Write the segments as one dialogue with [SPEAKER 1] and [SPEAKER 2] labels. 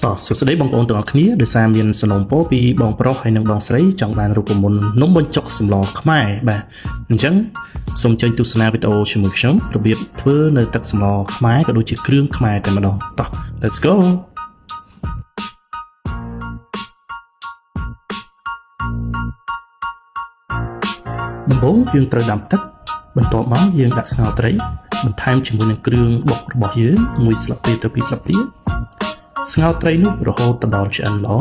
[SPEAKER 1] តោះសុខសួស្តីបងប្អូនទាំងអស់គ្នាដោយសារមានសំណូមពរពីបងប្រុសហើយនិងបងស្រីចង់បានរូបមន្តនំបញ្ចុកសម្លខ្មែរបាទអញ្ចឹងសូមចេញទស្សនាវីដេអូជាមួយខ្ញុំរបៀបធ្វើនៅទឹកសម្លខ្មែរក៏ដូចជាគ្រឿងខ្មែរតែម្ដងតោះ Let's go ដំបូងយើងត្រូវដាំទឹកបន្ទាប់មកយើងដាក់ស្ងោរត្រីបន្ថែមជាមួយនឹងគ្រឿងបុករបស់យើង1ស្លាបព្រាទៅ2ស្លាបព្រាស្ងោរត្រីនោះរហូតដល់ឆ្អិនល្អ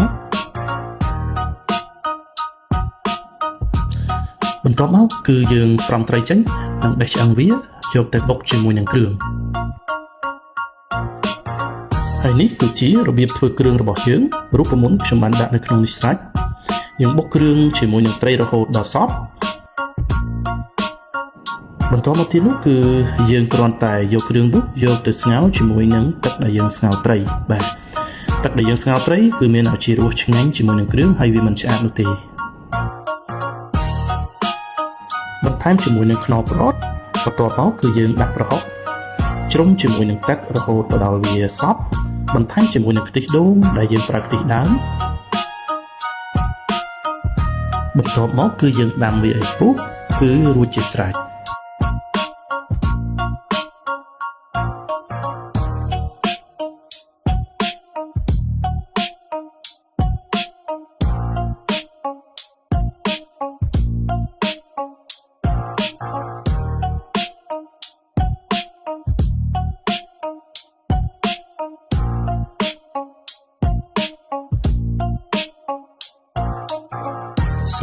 [SPEAKER 1] បន្ទាប់មកគឺយើងស្រង់ត្រីចេញនិងបេះឆ្អឹងវាយកទៅបុកជាមួយនឹងគ្រឿងហើយនេះគឺជារបៀបធ្វើគ្រឿងរបស់យើងរូបមន្តខ្ញុំបានដាក់នៅក្នុងនេះស្រេចយើងបុកគ្រឿងជាមួយនឹងត្រីរហូតដល់សព្វបន្តមកទៀតនោះគឺយើងគ្រាន់តែយកគ្រឿងនោះយកទៅស្ងោរជាមួយនឹងទឹកដែលយើងស្ងោរត្រីបាទទឹកដែលយើងស្ងោរត្រីគឺមានឱជារសឆ្ងាញ់ជាមួយនឹងគ្រឿងហើយវាមិនឆ្អាបនោះទេបន្ថែមជាមួយនឹងខ្នុរប្រត់បន្ទាប់មកគឺយើងដាក់ប្រហុកជ្រុំជាមួយនឹងទឹករហូតដល់វាសព្វបន្ថែមជាមួយនឹងខ្ទិះដូងដែលយើងប្រើខ្ទិះដើមបន្ទាប់មកគឺយើងដាំវាឲ្យពុះគឺរួចជាស្រេច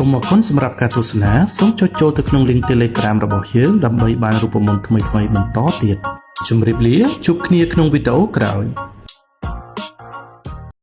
[SPEAKER 1] សូមអរគុណសម្រាប់ការទស្សនាសូមចុចចូលទៅក្នុង link Telegram របស់យើងដើម្បីបានរូបមន្តថ្មីៗបន្តទៀតជម្រាបលាជួបគ្នាក្នុងវីដេអូក្រោយ